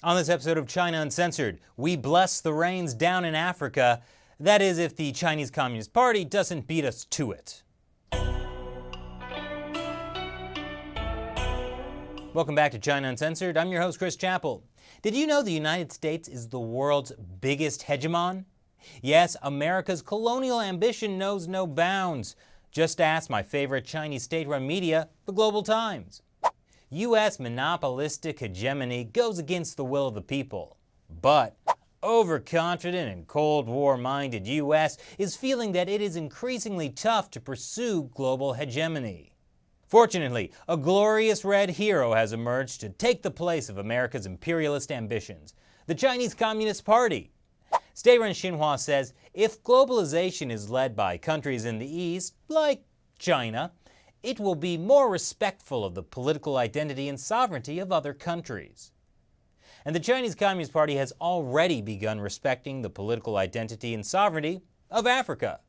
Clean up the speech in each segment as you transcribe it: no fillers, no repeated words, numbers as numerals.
On this episode of China Uncensored, we bless the rains down in Africa. That is, if the Chinese Communist Party doesn't beat us to it. Welcome back to China Uncensored. I'm your host, Chris Chappell. Did you know the United States is the world's biggest hegemon? Yes, America's colonial ambition knows no bounds. Just ask my favorite Chinese state-run media, the Global Times. U.S. monopolistic hegemony goes against the will of the people. But overconfident and Cold War-minded U.S. is feeling that it is increasingly tough to pursue global hegemony. Fortunately, a glorious red hero has emerged to take the place of America's imperialist ambitions, the Chinese Communist Party. State-run Xinhua says if globalization is led by countries in the East, like China, it will be more respectful of the political identity and sovereignty of other countries. And the Chinese Communist Party has already begun respecting the political identity and sovereignty of Africa.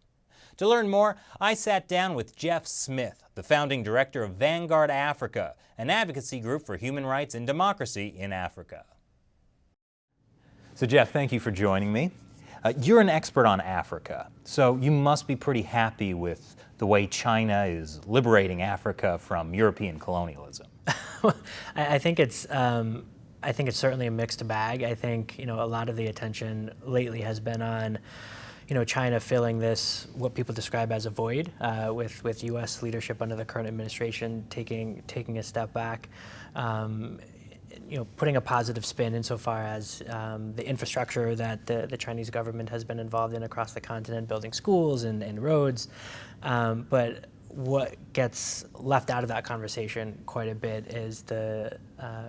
To learn more, I sat down with Jeff Smith, the founding director of Vanguard Africa, an advocacy group for human rights and democracy in Africa. So Jeff, thank you for joining me. You're an expert on Africa, so you must be pretty happy with the way China is liberating Africa from European colonialism. I think it's certainly a mixed bag. I think a lot of the attention lately has been on China filling this what people describe as a void with U.S. leadership under the current administration taking a step back. Putting a positive spin insofar as the infrastructure that the Chinese government has been involved in across the continent, building schools and roads. But what gets left out of that conversation quite a bit is the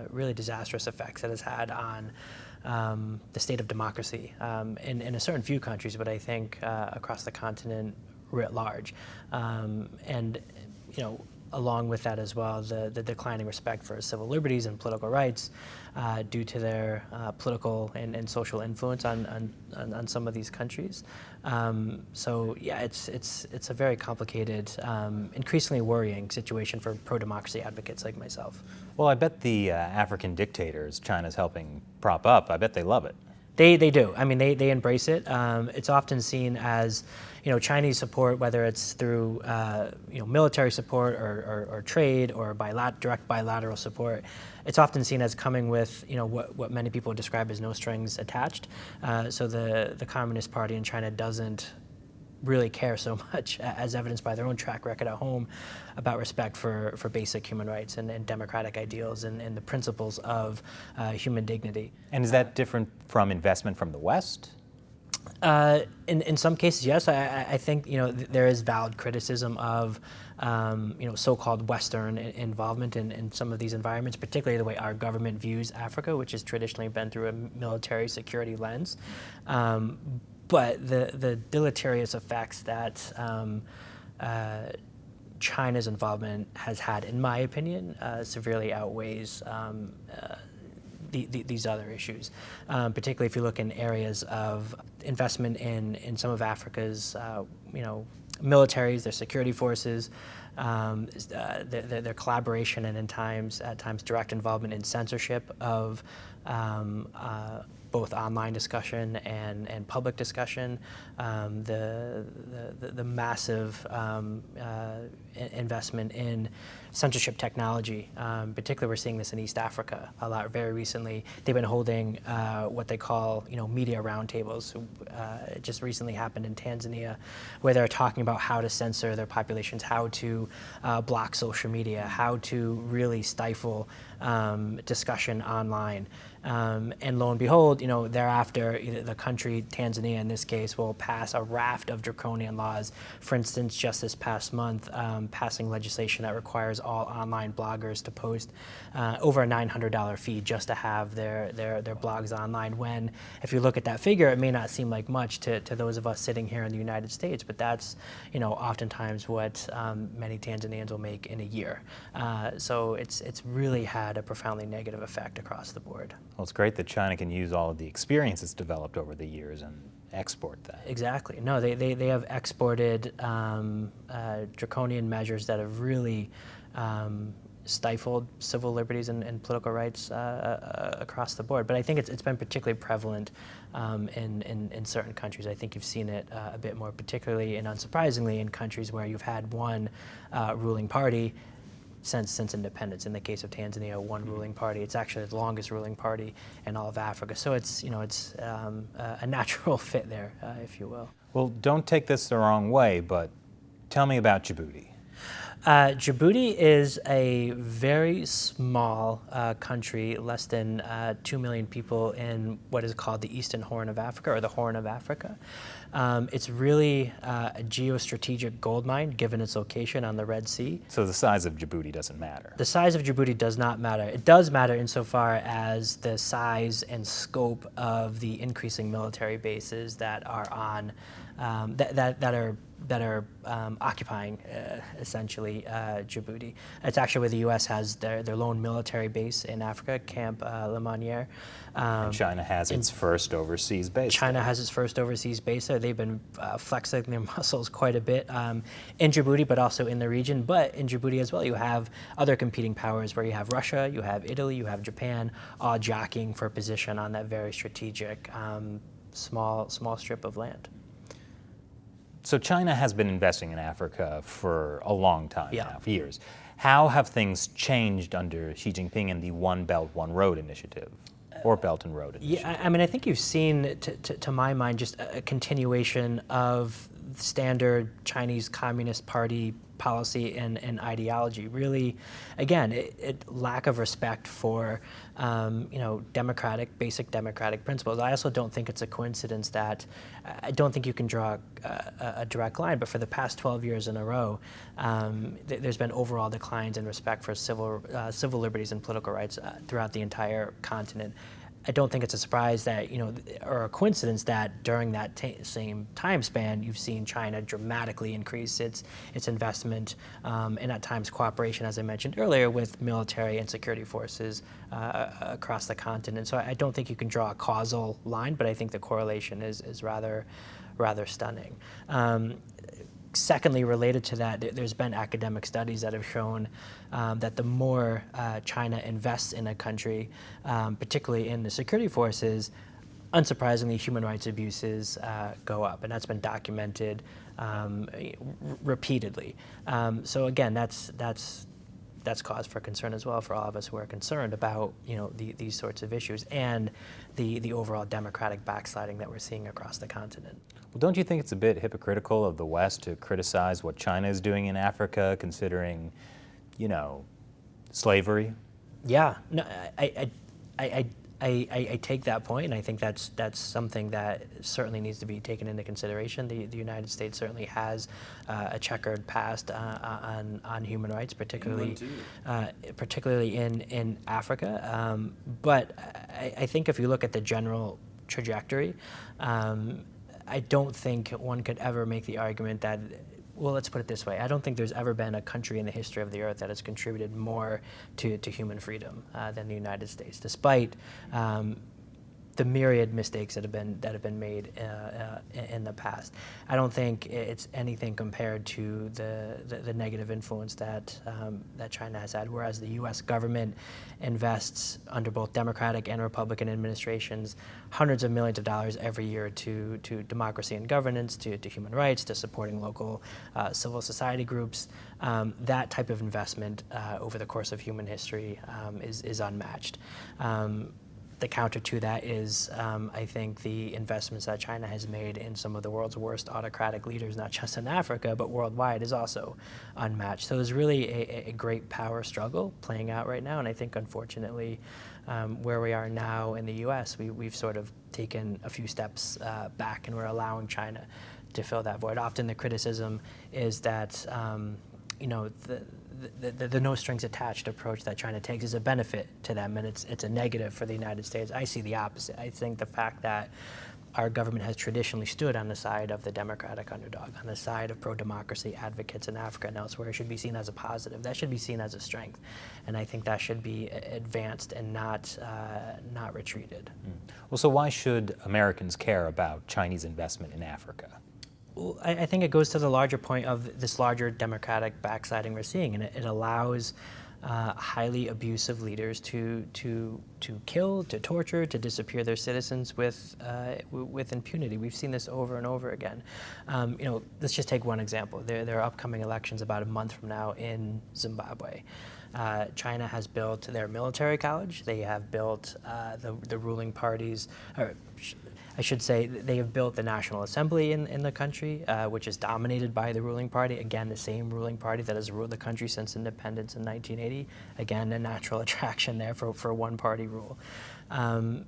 really disastrous effects it has had on the state of democracy in a certain few countries, but I think across the continent writ large. Along with that as well, the declining respect for civil liberties and political rights due to their political and social influence on some of these countries. So yeah, it's a very complicated, increasingly worrying situation for pro-democracy advocates like myself. Well, I bet the African dictators China's helping prop up, I bet they love it. They do. I mean, they embrace it. It's often seen as, Chinese support, whether it's through, military support or trade or direct bilateral support. It's often seen as coming with, what many people describe as no strings attached. So the Communist Party in China doesn't really care so much, as evidenced by their own track record at home, about respect for basic human rights and democratic ideals and the principles of human dignity. And is that different from investment from the West? In some cases, yes. I think there is valid criticism of so-called Western involvement in some of these environments, particularly the way our government views Africa, which has traditionally been through a military security lens. But the deleterious effects that China's involvement has had, in my opinion, severely outweighs these other issues. Particularly if you look in areas of investment in some of Africa's, militaries, their security forces, their collaboration, and at times direct involvement in censorship of both online discussion and public discussion, the massive investment in censorship technology. Particularly, we're seeing this in East Africa a lot. Very recently, they've been holding what they call media roundtables. It just recently happened in Tanzania, where they're talking about how to censor their populations, how to block social media, how to really stifle discussion online. And lo and behold, thereafter, the country, Tanzania in this case, will pass a raft of draconian laws. For instance, just this past month, passing legislation that requires all online bloggers to post over a $900 fee just to have their blogs online. When, if you look at that figure, it may not seem like much to those of us sitting here in the United States, but that's oftentimes what many Tanzanians will make in a year. So it's really had a profoundly negative effect across the board. Well, it's great that China can use all of the experience it's developed over the years and export that. Exactly. No, they have exported draconian measures that have really stifled civil liberties and political rights across the board. But I think it's been particularly prevalent in certain countries. I think you've seen it a bit more, particularly and unsurprisingly, in countries where you've had one ruling party since independence. In the case of Tanzania, one ruling party. It's actually the longest ruling party in all of Africa. So it's a natural fit there, if you will. Well, don't take this the wrong way, but tell me about Djibouti. Djibouti is a very small country, less than 2 million people in what is called the Eastern Horn of Africa, or the Horn of Africa. It's really a geostrategic gold mine, given its location on the Red Sea. So the size of Djibouti doesn't matter? The size of Djibouti does not matter. It does matter insofar as the size and scope of the increasing military bases that are on that are occupying essentially Djibouti. It's actually where the U.S. has their lone military base in Africa, Camp Lemonnier. And China has its first overseas base. China has its first overseas base there. They've been flexing their muscles quite a bit in Djibouti, but also in the region. But in Djibouti as well, you have other competing powers where you have Russia, you have Italy, you have Japan, all jockeying for position on that very strategic small strip of land. So China has been investing in Africa for a long time Yeah. now, for years. How have things changed under Xi Jinping and the One Belt, One Road initiative, or Belt and Road initiative? Yeah, I mean, I think you've seen, to my mind, just a continuation of standard Chinese Communist Party policy and ideology. Really, again, lack of respect for basic democratic principles. I also don't think it's a coincidence that I don't think you can draw a direct line, but for the past 12 years in a row, there's been overall declines in respect for civil liberties and political rights throughout the entire continent. I don't think it's a surprise that, or a coincidence that during that same time span, you've seen China dramatically increase its investment and at times cooperation, as I mentioned earlier, with military and security forces across the continent. So I don't think you can draw a causal line, but I think the correlation is rather stunning. Secondly, related to that, there's been academic studies that have shown that the more China invests in a country, particularly in the security forces, unsurprisingly, human rights abuses go up, and that's been documented repeatedly. So again, that's cause for concern as well for all of us who are concerned about these sorts of issues and the overall democratic backsliding that we're seeing across the continent. Well, don't you think it's a bit hypocritical of the West to criticize what China is doing in Africa, considering, slavery? Yeah, no, I take that point, and I think that's something that certainly needs to be taken into consideration. The United States certainly has a checkered past on human rights, particularly in Africa. But I think if you look at the general trajectory, I don't think one could ever make the argument that, well, let's put it this way. I don't think there's ever been a country in the history of the earth that has contributed more to human freedom than the United States, despite the myriad mistakes that have been made in the past. I don't think it's anything compared to the negative influence that China has had. Whereas the U.S. government invests under both Democratic and Republican administrations hundreds of millions of dollars every year to democracy and governance, to human rights, to supporting local civil society groups. That type of investment over the course of human history is unmatched. The counter to that is, I think, the investments that China has made in some of the world's worst autocratic leaders, not just in Africa, but worldwide, is also unmatched. So there's really a great power struggle playing out right now, and I think, unfortunately, where we are now in the U.S., we've sort of taken a few steps back, and we're allowing China to fill that void. Often the criticism is that, the no strings attached approach that China takes is a benefit to them, and it's a negative for the United States. I see the opposite. I think the fact that our government has traditionally stood on the side of the democratic underdog, on the side of pro-democracy advocates in Africa and elsewhere, should be seen as a positive. That should be seen as a strength, and I think that should be advanced and not retreated. Well, so why should Americans care about Chinese investment in Africa? Well, I think it goes to the larger point of this larger democratic backsliding we're seeing, and it allows highly abusive leaders to kill, to torture, to disappear their citizens with impunity. We've seen this over and over again. Let's just take one example. There are upcoming elections about a month from now in Zimbabwe. China has built their military college. They have built the ruling parties, or I should say, they have built the National Assembly in the country, which is dominated by the ruling party. Again, the same ruling party that has ruled the country since independence in 1980. Again, a natural attraction there for one-party rule. And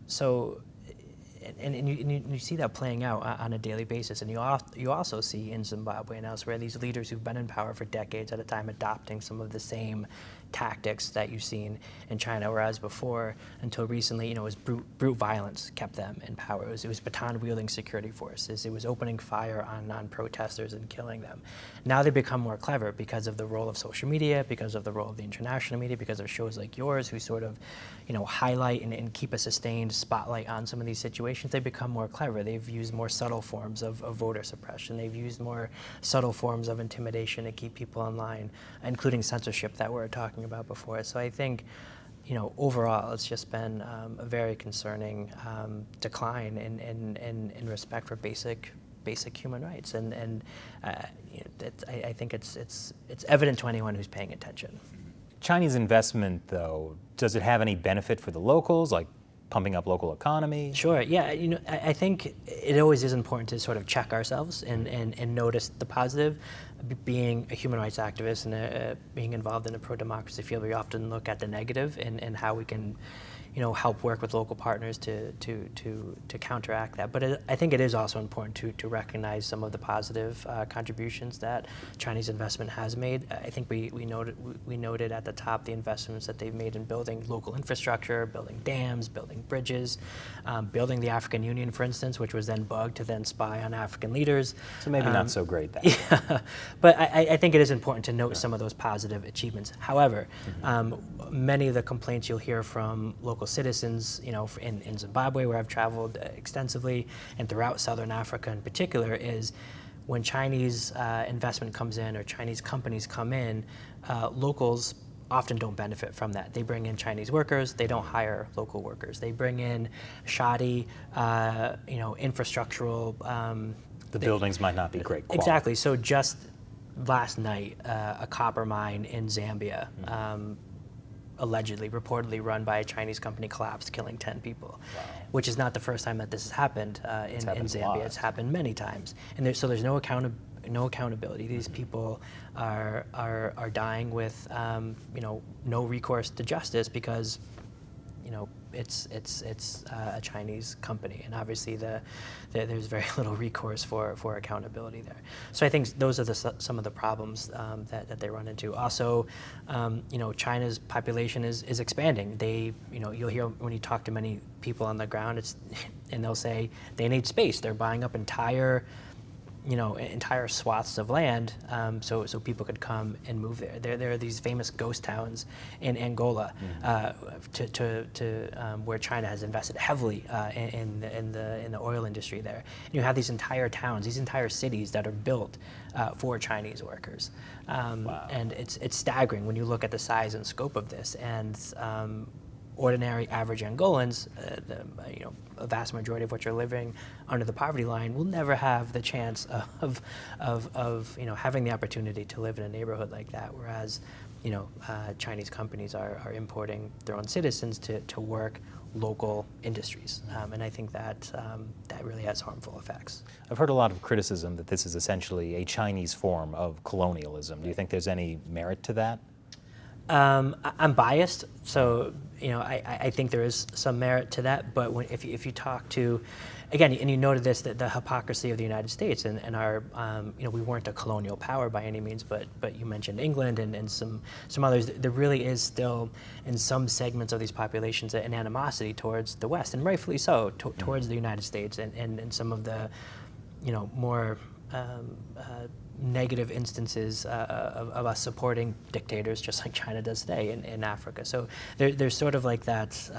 you see that playing out on a daily basis. And you also see in Zimbabwe and elsewhere these leaders who've been in power for decades at a time adopting some of the same tactics that you've seen in China, whereas before, until recently, it was brute violence kept them in power. It was baton-wielding security forces. It was opening fire on protesters and killing them. Now they become more clever because of the role of social media, because of the role of the international media, because of shows like yours who sort of, highlight and keep a sustained spotlight on some of these situations. They become more clever. They've used more subtle forms of voter suppression. They've used more subtle forms of intimidation to keep people in line, including censorship that we were talking about before. So I think, overall, it's just been a very concerning decline in respect for basic human rights, and I think it's evident to anyone who's paying attention. Chinese investment, though, does it have any benefit for the locals, like pumping up local economy? Sure, yeah. I think it always is important to sort of check ourselves and notice the positive. Being a human rights activist and being involved in the pro-democracy field, we often look at the negative and how we can help work with local partners to counteract that. But I think it is also important to recognize some of the positive contributions that Chinese investment has made. I think we noted at the top the investments that they've made in building local infrastructure, building dams, building bridges, building the African Union, for instance, which was then bugged to then spy on African leaders. So maybe not so great then. Yeah, but I think it is important to note some of those positive achievements. However, many of the complaints you'll hear from local citizens, in Zimbabwe, where I've traveled extensively, and throughout Southern Africa in particular, is when Chinese investment comes in or Chinese companies come in, locals often don't benefit from that. They bring in Chinese workers, they don't hire local workers. They bring in shoddy, infrastructural. The buildings might not be great quality. Exactly. So just last night, a copper mine in Zambia, allegedly, reportedly run by a Chinese company, collapsed, killing 10 people, which is not the first time that this has happened in Zambia. It's happened many times, and so there's no accountability. These people are dying with no recourse to justice because it's a Chinese company, and obviously there's very little recourse for accountability there. So I think those are some of the problems that they run into. Also, China's population is expanding. You'll hear when you talk to many people on the ground, and they'll say they need space. They're buying up entire swaths of land, so people could come and move there. There are these famous ghost towns in Angola, where China has invested heavily in the oil industry there. And you have these entire towns, these entire cities that are built for Chinese workers, and it's staggering when you look at the size and scope of this. And ordinary, average Angolans, a vast majority of which are living under the poverty line, will never have the chance of having the opportunity to live in a neighborhood like that. Whereas, Chinese companies are importing their own citizens to work local industries, and I think that really has harmful effects. I've heard a lot of criticism that this is essentially a Chinese form of colonialism. Do you think there's any merit to that? I'm biased, so I think there is some merit to that. But if you talk to, again, and you noted this, that the hypocrisy of the United States and our, we weren't a colonial power by any means, but you mentioned England and some others. There really is still, in some segments of these populations, an animosity towards the West, and rightfully so, towards the United States and some of the, more negative instances of us supporting dictators, just like China does today in Africa. So there's sort of like that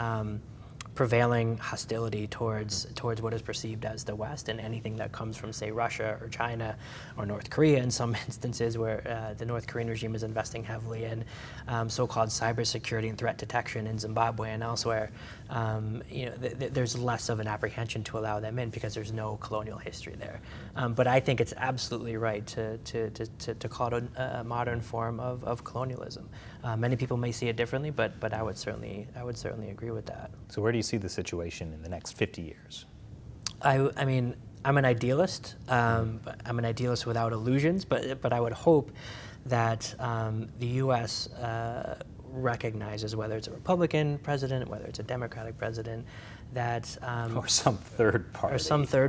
prevailing hostility towards what is perceived as the West, and anything that comes from, say, Russia or China or North Korea in some instances, where the North Korean regime is investing heavily in so-called cybersecurity and threat detection in Zimbabwe and elsewhere. There's less of an apprehension to allow them in because there's no colonial history there. But I think it's absolutely right to call it a modern form of colonialism. Many people may see it differently, but I would certainly agree with that. So where do you see the situation in the next 50 years? I mean, I'm an idealist. I'm an idealist without illusions, but I would hope that the U.S. Recognizes, whether it's a Republican president, whether it's a Democratic president, that or some third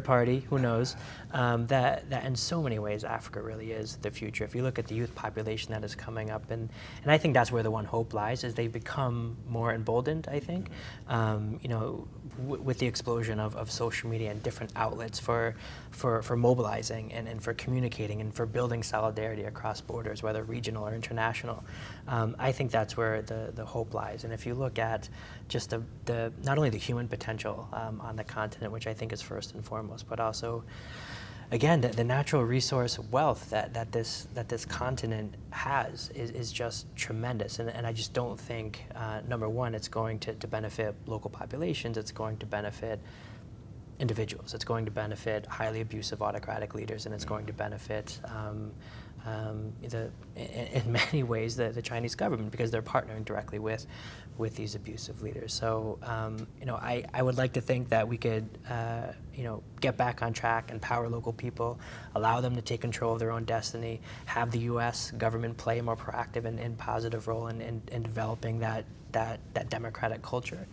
party, who knows, that in so many ways Africa really is the future. If you look at the youth population that is coming up, and I think that's where the one hope lies, is they've become more emboldened, I think, with the explosion of social media and different outlets for mobilizing and for communicating and for building solidarity across borders, whether regional or international. I think that's where the hope lies. And if you look at just the not only the human potential on the continent, which I think is first and foremost, but also, again, the natural resource wealth that this continent has is just tremendous. And I just don't think, number one, it's going to benefit local populations. It's going to benefit individuals. It's going to benefit highly abusive autocratic leaders, and it's going to benefit in many ways the Chinese government, because they're partnering directly with these abusive leaders. So I would like to think that we could get back on track, empower local people, allow them to take control of their own destiny, have the U.S. government play a more proactive and positive role in developing that democratic culture.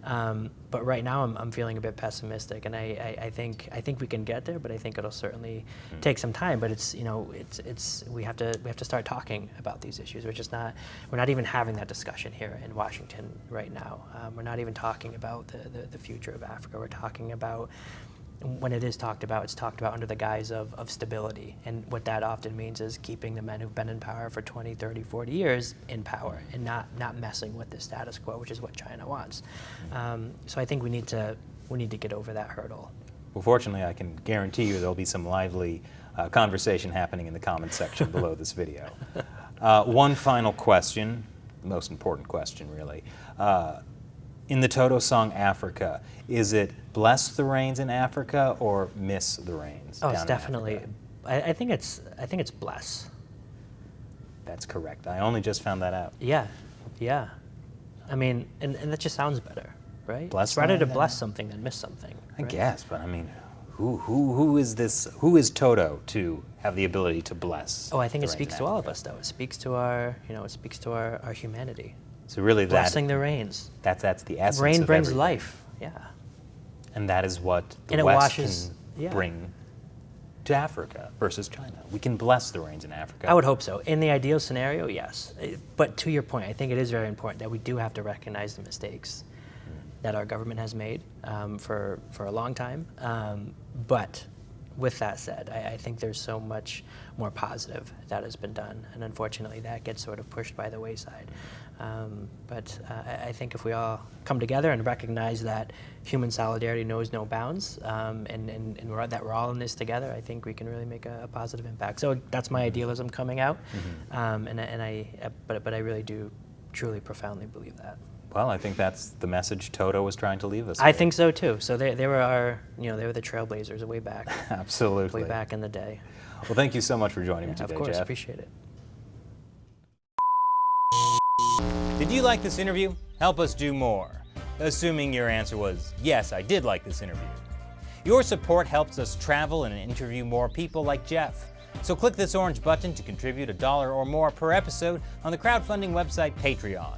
But right now I'm feeling a bit pessimistic, and I think we can get there, but I think it'll certainly take some time. But we have to start talking about these issues. We're not even having that discussion here in Washington right now. We're not even talking about the future of Africa. We're talking about, when it is talked about, it's talked about under the guise of stability. And what that often means is keeping the men who've been in power for 20, 30, 40 years in power, and not messing with the status quo, which is what China wants. So I think we need to get over that hurdle. Well, fortunately, I can guarantee you there'll be some lively conversation happening in the comments section below this video. One final question, the most important question, really. In the Toto song Africa, is it bless the rains in Africa or miss the rains? Oh, it's definitely. I think it's bless. That's correct. I only just found that out. Yeah. I mean, and that just sounds better, right? Bless. It's rather to bless something than miss something. I right? guess, but I mean, who is this? Who is Toto to have the ability to bless? Oh, I think it speaks to all of us, though. It speaks to our humanity. So really, blessing the rains. That's the essence. Rain of brings everything. life. Yeah. And that is what the West can bring to Africa versus China. We can bless the rains in Africa. I would hope so. In the ideal scenario, yes. But to your point, I think it is very important that we do have to recognize the mistakes that our government has made for a long time. But with that said, I think there's so much more positive that has been done, and unfortunately that gets sort of pushed by the wayside. But I think if we all come together and recognize that human solidarity knows no bounds, and that we're all in this together, I think we can really make a positive impact. So that's my idealism coming out, but I really do truly profoundly believe that. Well, I think that's the message Toto was trying to leave us I with. think so too. So they were they were the trailblazers way back. Absolutely. Way back in the day. Well, thank you so much for joining me today, Of course, Jeff. appreciate it. Did you like this interview? Help us do more. Assuming your answer was, yes, I did like this interview. Your support helps us travel and interview more people like Jeff. So click this orange button to contribute $1 or more per episode on the crowdfunding website Patreon.